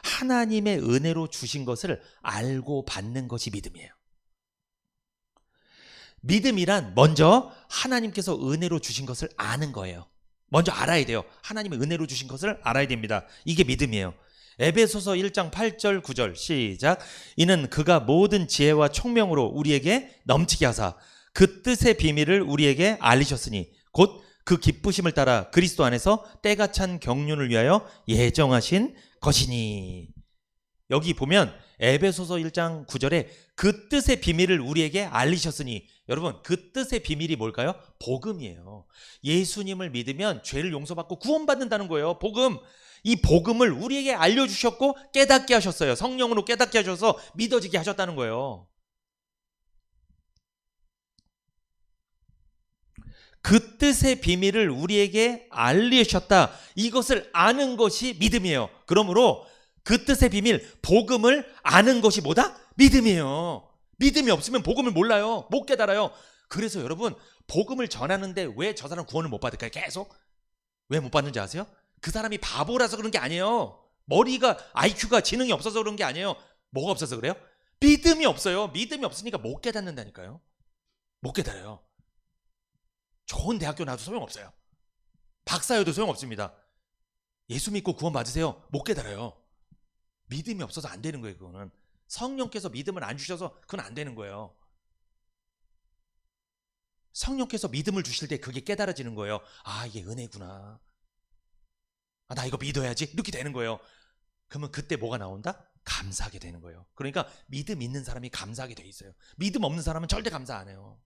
하나님의 은혜로 주신 것을 알고 받는 것이 믿음이에요. 믿음이란 먼저 하나님께서 은혜로 주신 것을 아는 거예요. 먼저 알아야 돼요. 하나님의 은혜로 주신 것을 알아야 됩니다. 이게 믿음이에요. 에베소서 1장 8절 9절 시작. 이는 그가 모든 지혜와 총명으로 우리에게 넘치게 하사 그 뜻의 비밀을 우리에게 알리셨으니 곧 그 기쁘심을 따라 그리스도 안에서 때가 찬 경륜을 위하여 예정하신 것이니. 여기 보면 에베소서 1장 9절에 그 뜻의 비밀을 우리에게 알리셨으니, 여러분 그 뜻의 비밀이 뭘까요? 복음이에요. 예수님을 믿으면 죄를 용서받고 구원받는다는 거예요. 복음. 이 복음을 우리에게 알려주셨고 깨닫게 하셨어요. 성령으로 깨닫게 하셔서 믿어지게 하셨다는 거예요. 그 뜻의 비밀을 우리에게 알리셨다. 이것을 아는 것이 믿음이에요. 그러므로 그 뜻의 비밀, 복음을 아는 것이 뭐다? 믿음이에요. 믿음이 없으면 복음을 몰라요. 못 깨달아요. 그래서 여러분 복음을 전하는데 왜 저 사람 구원을 못 받을까요? 계속. 왜 못 받는지 아세요? 그 사람이 바보라서 그런 게 아니에요. 머리가 IQ가 지능이 없어서 그런 게 아니에요. 뭐가 없어서 그래요? 믿음이 없어요. 믿음이 없으니까 못 깨닫는다니까요. 못 깨달아요. 좋은 대학교 나와도 소용없어요. 박사여도 소용없습니다. 예수 믿고 구원 받으세요. 못 깨달아요. 믿음이 없어서 안 되는 거예요. 그거는 성령께서 믿음을 안 주셔서 그건 안 되는 거예요. 성령께서 믿음을 주실 때 그게 깨달아지는 거예요. 아, 이게 은혜구나. 아, 나 이거 믿어야지. 이렇게 되는 거예요. 그러면 그때 뭐가 나온다? 감사하게 되는 거예요. 그러니까 믿음 있는 사람이 감사하게 돼 있어요. 믿음 없는 사람은 절대 감사 안 해요.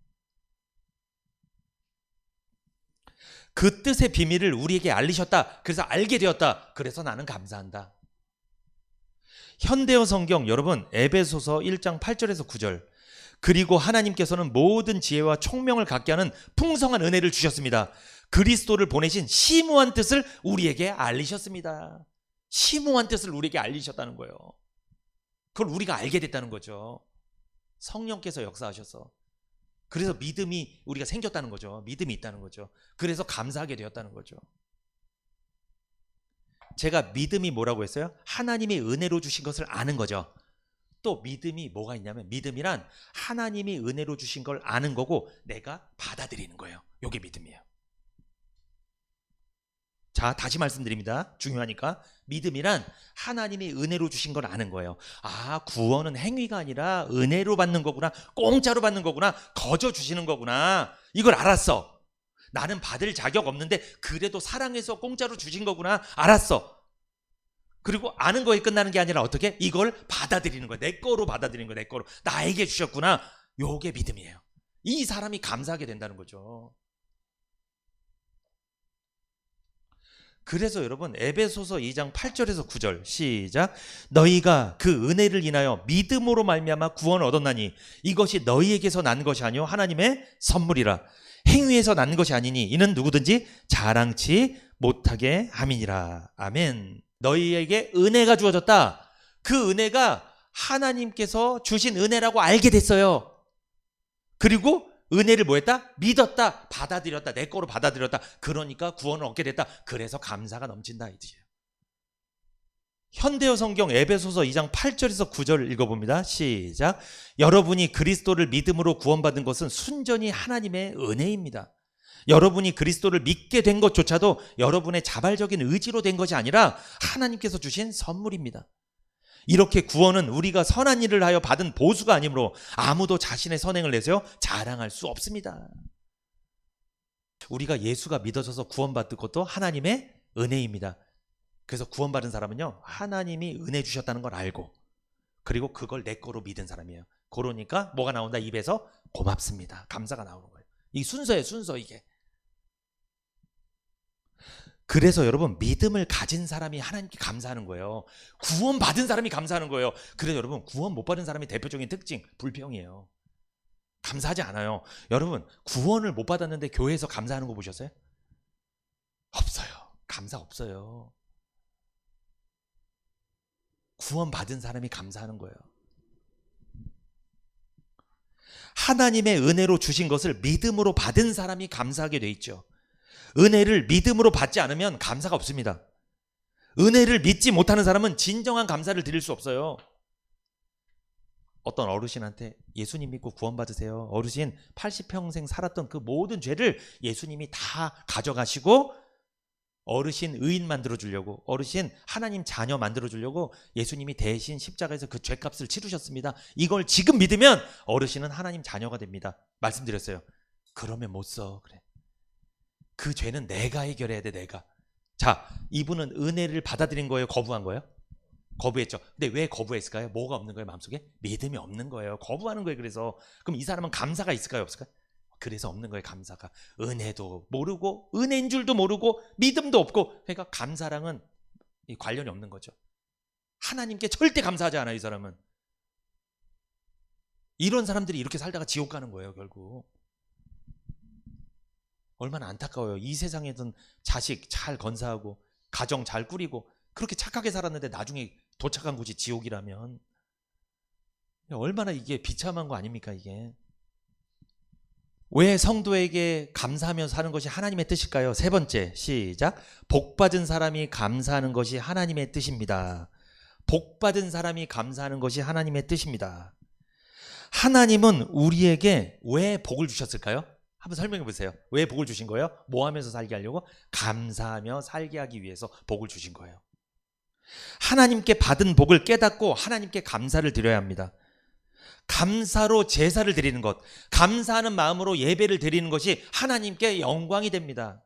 그 뜻의 비밀을 우리에게 알리셨다. 그래서 알게 되었다. 그래서 나는 감사한다. 현대어 성경 여러분 에베소서 1장 8절에서 9절. 그리고 하나님께서는 모든 지혜와 총명을 갖게 하는 풍성한 은혜를 주셨습니다. 그리스도를 보내신 심오한 뜻을 우리에게 알리셨습니다. 심오한 뜻을 우리에게 알리셨다는 거예요. 그걸 우리가 알게 됐다는 거죠. 성령께서 역사하셔서. 그래서 믿음이 우리가 생겼다는 거죠. 믿음이 있다는 거죠. 그래서 감사하게 되었다는 거죠. 제가 믿음이 뭐라고 했어요? 하나님의 은혜로 주신 것을 아는 거죠. 또 믿음이 뭐가 있냐면 믿음이란 하나님이 은혜로 주신 걸 아는 거고 내가 받아들이는 거예요. 이게 믿음이에요. 자, 다시 말씀드립니다. 중요하니까. 믿음이란 하나님이 은혜로 주신 걸 아는 거예요. 아, 구원은 행위가 아니라 은혜로 받는 거구나. 공짜로 받는 거구나. 거저 주시는 거구나. 이걸 알았어. 나는 받을 자격 없는데 그래도 사랑해서 공짜로 주신 거구나. 알았어. 그리고 아는 거에 끝나는 게 아니라 어떻게? 이걸 받아들이는 거야. 내 거로 받아들이는 거야. 내 거로. 나에게 주셨구나. 요게 믿음이에요. 이 사람이 감사하게 된다는 거죠. 그래서 여러분 에베소서 2장 8절에서 9절 시작. 너희가 그 은혜를 인하여 믿음으로 말미암아 구원을 얻었나니 이것이 너희에게서 난 것이 아니요 하나님의 선물이라. 행위에서 난 것이 아니니 이는 누구든지 자랑치 못하게 함이니라. 아멘. 너희에게 은혜가 주어졌다. 그 은혜가 하나님께서 주신 은혜라고 알게 됐어요. 그리고 은혜를 뭐 했다? 믿었다. 받아들였다. 내 거로 받아들였다. 그러니까 구원을 얻게 됐다. 그래서 감사가 넘친다 이 뜻이에요. 현대어 성경 에베소서 2장 8절에서 9절 읽어봅니다. 시작. 여러분이 그리스도를 믿음으로 구원받은 것은 순전히 하나님의 은혜입니다. 여러분이 그리스도를 믿게 된 것조차도 여러분의 자발적인 의지로 된 것이 아니라 하나님께서 주신 선물입니다. 이렇게 구원은 우리가 선한 일을 하여 받은 보수가 아니므로 아무도 자신의 선행을 내세워 자랑할 수 없습니다. 우리가 예수가 믿어져서 구원받은 것도 하나님의 은혜입니다. 그래서 구원받은 사람은요, 하나님이 은혜 주셨다는 걸 알고 그리고 그걸 내 거로 믿은 사람이에요. 그러니까 뭐가 나온다? 입에서 고맙습니다. 감사가 나오는 거예요. 이 순서예요, 순서 이게. 그래서 여러분 믿음을 가진 사람이 하나님께 감사하는 거예요. 구원받은 사람이 감사하는 거예요. 그래서 여러분 구원 못 받은 사람의 대표적인 특징 불평이에요. 감사하지 않아요. 여러분 구원을 못 받았는데 교회에서 감사하는 거 보셨어요? 없어요. 감사 없어요. 구원받은 사람이 감사하는 거예요. 하나님의 은혜로 주신 것을 믿음으로 받은 사람이 감사하게 돼 있죠. 은혜를 믿음으로 받지 않으면 감사가 없습니다. 은혜를 믿지 못하는 사람은 진정한 감사를 드릴 수 없어요. 어떤 어르신한테 예수님 믿고 구원받으세요. 어르신 80평생 살았던 그 모든 죄를 예수님이 다 가져가시고 어르신 의인 만들어주려고, 어르신 하나님 자녀 만들어주려고 예수님이 대신 십자가에서 그 죄값을 치르셨습니다. 이걸 지금 믿으면 어르신은 하나님 자녀가 됩니다. 말씀드렸어요. 그러면 못 써. 그래. 그 죄는 내가 해결해야 돼. 내가. 자, 이분은 은혜를 받아들인 거예요? 거부한 거예요? 거부했죠. 근데 왜 거부했을까요? 뭐가 없는 거예요? 마음속에? 믿음이 없는 거예요. 거부하는 거예요. 그래서 그럼 이 사람은 감사가 있을까요? 없을까요? 그래서 없는 거예요. 감사가. 은혜도 모르고 은혜인 줄도 모르고 믿음도 없고, 그러니까 감사랑은 관련이 없는 거죠. 하나님께 절대 감사하지 않아요. 이 사람은. 이런 사람들이 이렇게 살다가 지옥 가는 거예요. 결국. 얼마나 안타까워요. 이 세상에든 자식 잘 건사하고 가정 잘 꾸리고 그렇게 착하게 살았는데 나중에 도착한 곳이 지옥이라면 얼마나 이게 비참한 거 아닙니까 이게. 왜 성도에게 감사하며 사는 것이 하나님의 뜻일까요? 세 번째, 시작. 복받은 사람이 감사하는 것이 하나님의 뜻입니다. 복받은 사람이 감사하는 것이 하나님의 뜻입니다. 하나님은 우리에게 왜 복을 주셨을까요? 한번 설명해 보세요. 왜 복을 주신 거예요? 뭐 하면서 살게 하려고? 감사하며 살게 하기 위해서 복을 주신 거예요. 하나님께 받은 복을 깨닫고 하나님께 감사를 드려야 합니다. 감사로 제사를 드리는 것, 감사하는 마음으로 예배를 드리는 것이 하나님께 영광이 됩니다.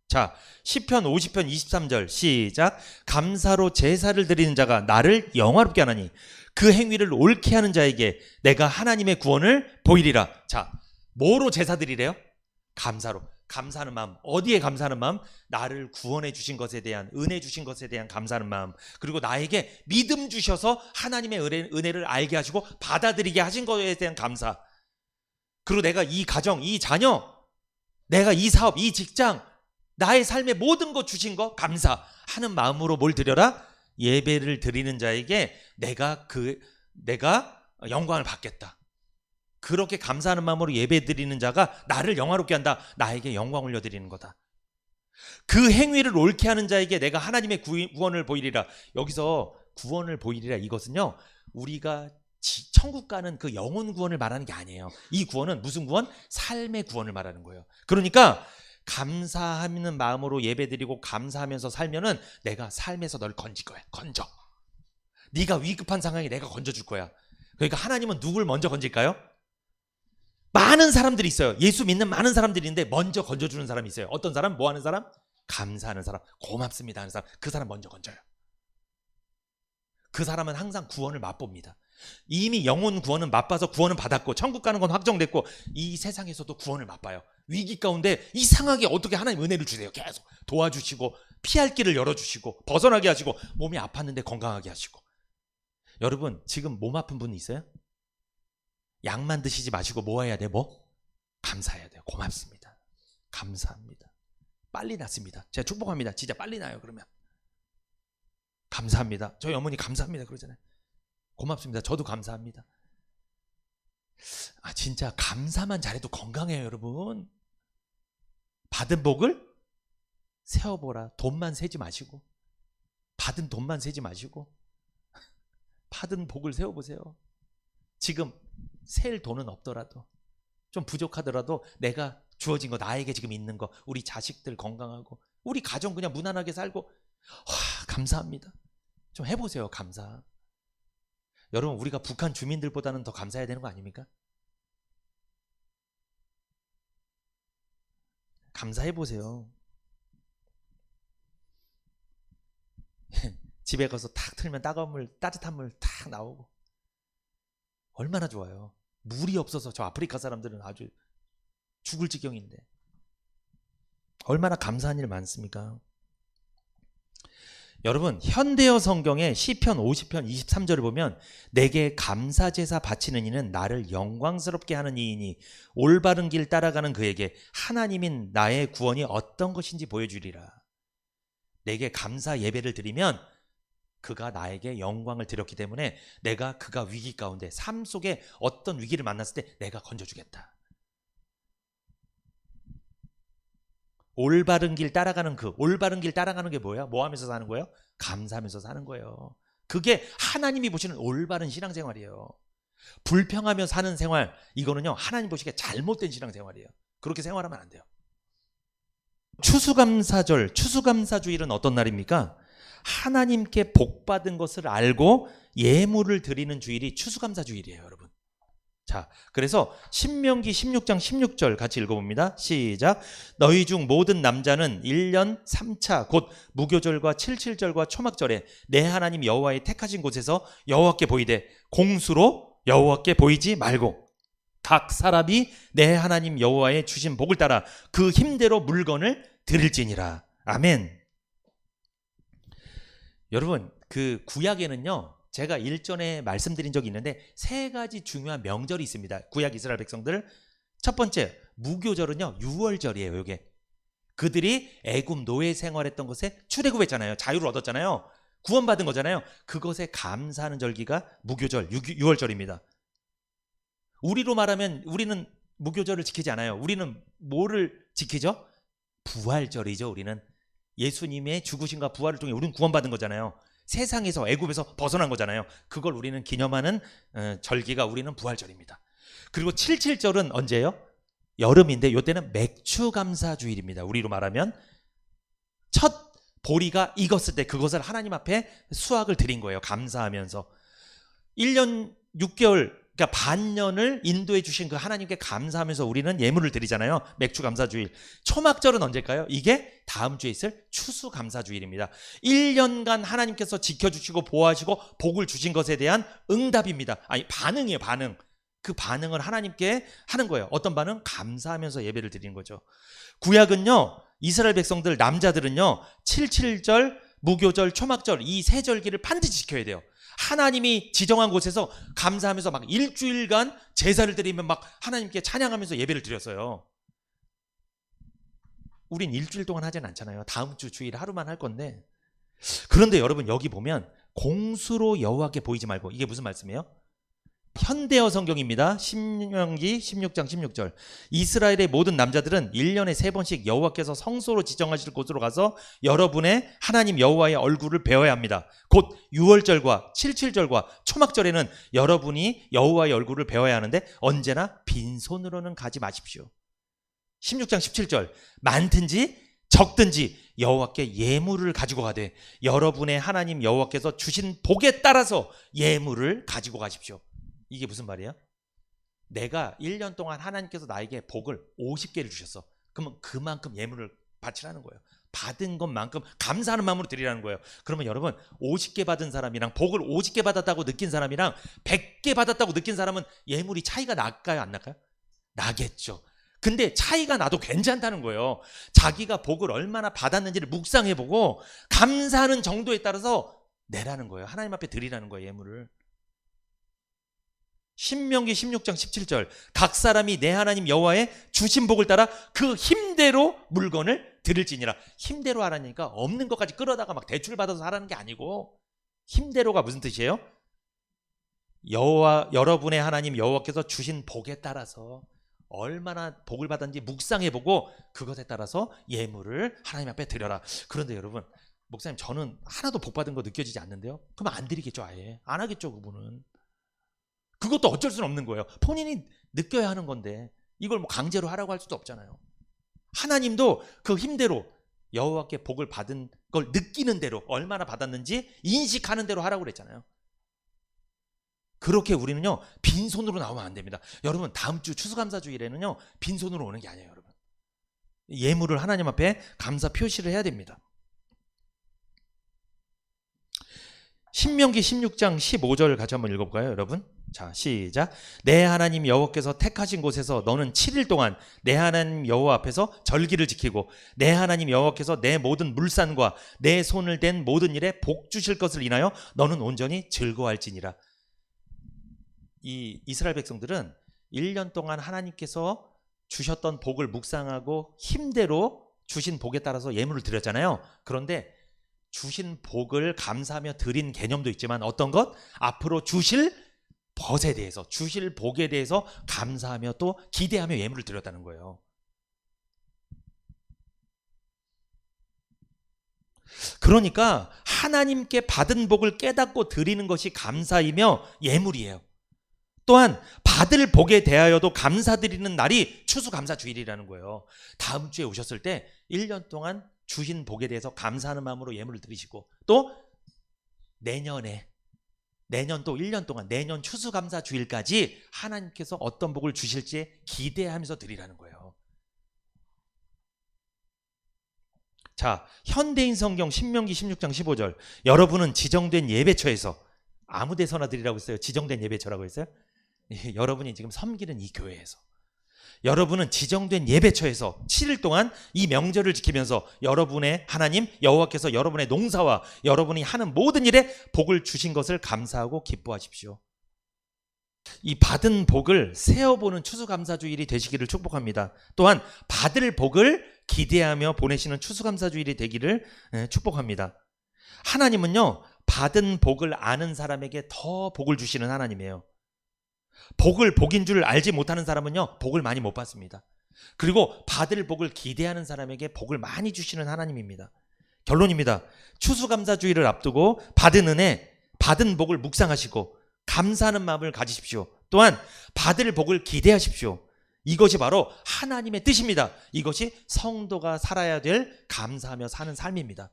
자, 시편 50편 23절 시작. 감사로 제사를 드리는 자가 나를 영화롭게 하나니 그 행위를 옳게 하는 자에게 내가 하나님의 구원을 보이리라. 자, 뭐로 제사 드리래요? 감사로. 감사하는 마음. 어디에 감사하는 마음? 나를 구원해 주신 것에 대한, 은혜 주신 것에 대한 감사하는 마음. 그리고 나에게 믿음 주셔서 하나님의 은혜를 알게 하시고 받아들이게 하신 것에 대한 감사. 그리고 내가 이 가정, 이 자녀, 내가 이 사업, 이 직장, 나의 삶의 모든 것 주신 거 감사하는 마음으로 뭘 드려라? 예배를 드리는 자에게 내가 영광을 받겠다. 그렇게 감사하는 마음으로 예배 드리는 자가 나를 영화롭게 한다. 나에게 영광 올려드리는 거다. 그 행위를 옳게 하는 자에게 내가 하나님의 구원을 보이리라. 여기서 구원을 보이리라 이것은요, 우리가 천국 가는 그 영혼 구원을 말하는 게 아니에요. 이 구원은 무슨 구원? 삶의 구원을 말하는 거예요. 그러니까 감사하는 마음으로 예배드리고 감사하면서 살면은 내가 삶에서 널 건질 거야. 건져. 네가 위급한 상황에 내가 건져줄 거야. 그러니까 하나님은 누굴 먼저 건질까요? 많은 사람들이 있어요. 예수 믿는 많은 사람들이 있는데 먼저 건져주는 사람이 있어요. 어떤 사람? 뭐 하는 사람? 감사하는 사람, 고맙습니다 하는 사람. 그 사람 먼저 건져요. 그 사람은 항상 구원을 맛봅니다. 이미 영혼 구원은 맛봐서 구원은 받았고 천국 가는 건 확정됐고 이 세상에서도 구원을 맛봐요. 위기 가운데 이상하게 어떻게 하나님 은혜를 주세요. 계속 도와주시고 피할 길을 열어주시고 벗어나게 하시고 몸이 아팠는데 건강하게 하시고. 여러분 지금 몸 아픈 분 있어요? 약만 드시지 마시고 뭐 해야 돼? 뭐? 감사해야 돼요. 고맙습니다. 감사합니다. 빨리 낫습니다. 제가 축복합니다. 진짜 빨리 나요. 그러면 감사합니다. 저희 어머니 감사합니다 그러잖아요. 고맙습니다. 저도 감사합니다. 진짜 감사만 잘해도 건강해요 여러분. 받은 복을 세어보라. 돈만 세지 마시고 받은 돈만 세지 마시고 받은 복을 세어보세요. 지금 셀 돈은 없더라도 좀 부족하더라도 내가 주어진 거 나에게 지금 있는 거 우리 자식들 건강하고 우리 가정 그냥 무난하게 살고 감사합니다. 좀 해보세요. 감사. 여러분 우리가 북한 주민들보다는 더 감사해야 되는 거 아닙니까? 감사해보세요. 집에 가서 탁 틀면 따가운 물 따뜻한 물 탁 나오고 얼마나 좋아요. 물이 없어서 저 아프리카 사람들은 아주 죽을 지경인데 얼마나 감사한 일 많습니까? 여러분 현대어 성경의 시편 50편 23절을 보면 내게 감사제사 바치는 이는 나를 영광스럽게 하는 이이니 올바른 길 따라가는 그에게 하나님인 나의 구원이 어떤 것인지 보여주리라. 내게 감사 예배를 드리면 그가 나에게 영광을 드렸기 때문에 내가 그가 위기 가운데 삶 속에 어떤 위기를 만났을 때 내가 건져주겠다. 올바른 길 따라가는 그 올바른 길 따라가는 게 뭐야? 뭐 하면서 사는 거예요? 감사하면서 사는 거예요. 그게 하나님이 보시는 올바른 신앙생활이에요. 불평하며 사는 생활 이거는요 하나님 보시기에 잘못된 신앙생활이에요. 그렇게 생활하면 안 돼요. 추수감사절, 추수감사주일은 어떤 날입니까? 하나님께 복받은 것을 알고 예물을 드리는 주일이 추수감사주일이에요 여러분. 자, 그래서 신명기 16장 16절 같이 읽어봅니다. 시작. 너희 중 모든 남자는 1년 3차 곧 무교절과 칠칠절과 초막절에 내 하나님 여호와의 택하신 곳에서 여호와께 보이되 공수로 여호와께 보이지 말고 각 사람이 내 하나님 여호와의 주신 복을 따라 그 힘대로 물건을 드릴지니라. 아멘. 여러분 그 구약에는요 제가 일전에 말씀드린 적이 있는데 세 가지 중요한 명절이 있습니다. 구약 이스라엘 백성들. 첫 번째 무교절은요 6월절이에요. 이게 그들이 애굽 노예 생활했던 것에 출애굽했잖아요. 자유를 얻었잖아요. 구원받은 거잖아요. 그것에 감사하는 절기가 무교절 6월절입니다. 우리로 말하면 우리는 무교절을 지키지 않아요. 우리는 뭐를 지키죠? 부활절이죠. 우리는 예수님의 죽으심과 부활을 통해 우리는 구원받은 거잖아요. 세상에서 애굽에서 벗어난 거잖아요. 그걸 우리는 기념하는 절기가 우리는 부활절입니다. 그리고 칠칠절은 언제예요? 여름인데 이때는 맥추감사주일입니다. 우리로 말하면 첫 보리가 익었을 때 그것을 하나님 앞에 수확을 드린 거예요. 감사하면서 1년 6개월 그러니까 반년을 인도해 주신 그 하나님께 감사하면서 우리는 예물을 드리잖아요. 맥추감사주일. 초막절은 언제일까요? 이게 다음 주에 있을 추수감사주일입니다. 1년간 하나님께서 지켜주시고 보호하시고 복을 주신 것에 대한 응답입니다. 아니 반응이에요. 반응. 그 반응을 하나님께 하는 거예요. 어떤 반응? 감사하면서 예배를 드리는 거죠. 구약은요 이스라엘 백성들 남자들은요 칠칠절, 무교절, 초막절 이 세 절기를 반드시 지켜야 돼요. 하나님이 지정한 곳에서 감사하면서 막 일주일간 제사를 드리면 막 하나님께 찬양하면서 예배를 드렸어요. 우린 일주일 동안 하진 않잖아요. 다음 주 주일 하루만 할 건데. 그런데 여러분 여기 보면 공수로 여호와께 보이지 말고 이게 무슨 말씀이에요? 현대어 성경입니다. 신명기 16장 16절. 이스라엘의 모든 남자들은 1년에 3번씩 여호와께서 성소로 지정하실 곳으로 가서 여러분의 하나님 여호와의 얼굴을 배워야 합니다. 곧 6월절과 77절과 초막절에는 여러분이 여호와의 얼굴을 배워야 하는데 언제나 빈손으로는 가지 마십시오. 16장 17절. 많든지 적든지 여호와께 예물을 가지고 가되 여러분의 하나님 여호와께서 주신 복에 따라서 예물을 가지고 가십시오. 이게 무슨 말이에요? 내가 1년 동안 하나님께서 나에게 복을 50개를 주셨어. 그러면 그만큼 예물을 바치라는 거예요. 받은 것만큼 감사하는 마음으로 드리라는 거예요. 그러면 여러분 50개 받은 사람이랑 복을 50개 받았다고 느낀 사람이랑 100개 받았다고 느낀 사람은 예물이 차이가 날까요? 안 날까요? 나겠죠. 근데 차이가 나도 괜찮다는 거예요. 자기가 복을 얼마나 받았는지를 묵상해보고 감사하는 정도에 따라서 내라는 거예요. 하나님 앞에 드리라는 거예요. 예물을. 신명기 16장 17절. 각 사람이 내 하나님 여호와의 주신 복을 따라 그 힘대로 물건을 드릴지니라. 힘대로 하라니까 없는 것까지 끌어다가 막 대출 받아서 하라는 게 아니고, 힘대로가 무슨 뜻이에요? 여러분의 하나님 여호와께서 주신 복에 따라서 얼마나 복을 받았는지 묵상해보고 그것에 따라서 예물을 하나님 앞에 드려라. 그런데 여러분, 목사님 저는 하나도 복 받은 거 느껴지지 않는데요? 그러면 안 드리겠죠. 아예 안 하겠죠. 그분은. 그것도 어쩔 수는 없는 거예요. 본인이 느껴야 하는 건데 이걸 뭐 강제로 하라고 할 수도 없잖아요. 하나님도 그 힘대로 여호와께 복을 받은 걸 느끼는 대로 얼마나 받았는지 인식하는 대로 하라고 그랬잖아요. 그렇게 우리는요 빈손으로 나오면 안 됩니다. 여러분 다음 주 추수감사주일에는요 빈손으로 오는 게 아니에요. 여러분 예물을 하나님 앞에 감사 표시를 해야 됩니다. 신명기 16장 15절 같이 한번 읽어볼까요 여러분? 자 시작. 내 하나님 여호와께서 택하신 곳에서 너는 7일 동안 내 하나님 여호와 앞에서 절기를 지키고 내 하나님 여호와께서 내 모든 물산과 내 손을 댄 모든 일에 복 주실 것을 인하여 너는 온전히 즐거워할지니라. 이 이스라엘 백성들은 1년 동안 하나님께서 주셨던 복을 묵상하고 힘대로 주신 복에 따라서 예물을 드렸잖아요. 그런데 주신 복을 감사하며 드린 개념도 있지만 어떤 것? 앞으로 주실 벗에 대해서, 주실 복에 대해서 감사하며 또 기대하며 예물을 드렸다는 거예요. 그러니까 하나님께 받은 복을 깨닫고 드리는 것이 감사이며 예물이에요. 또한 받을 복에 대하여도 감사드리는 날이 추수감사주일이라는 거예요. 다음 주에 오셨을 때 1년 동안 주신 복에 대해서 감사하는 마음으로 예물을 드리시고 또 내년 또 1년 동안 내년 추수감사주일까지 하나님께서 어떤 복을 주실지 기대하면서 드리라는 거예요. 자, 현대인 성경 신명기 16장 15절. 여러분은 지정된 예배처에서, 아무 데서나 드리라고 했어요? 지정된 예배처라고 했어요? 여러분이 지금 섬기는 이 교회에서, 여러분은 지정된 예배처에서 7일 동안 이 명절을 지키면서 여러분의 하나님 여호와께서 여러분의 농사와 여러분이 하는 모든 일에 복을 주신 것을 감사하고 기뻐하십시오. 이 받은 복을 세어보는 추수감사주일이 되시기를 축복합니다. 또한 받을 복을 기대하며 보내시는 추수감사주일이 되기를 축복합니다. 하나님은요 받은 복을 아는 사람에게 더 복을 주시는 하나님이에요. 복을 복인 줄 알지 못하는 사람은요 복을 많이 못 받습니다. 그리고 받을 복을 기대하는 사람에게 복을 많이 주시는 하나님입니다. 결론입니다. 추수감사주일을 앞두고 받은 은혜, 받은 복을 묵상하시고 감사하는 마음을 가지십시오. 또한 받을 복을 기대하십시오. 이것이 바로 하나님의 뜻입니다. 이것이 성도가 살아야 될 감사하며 사는 삶입니다.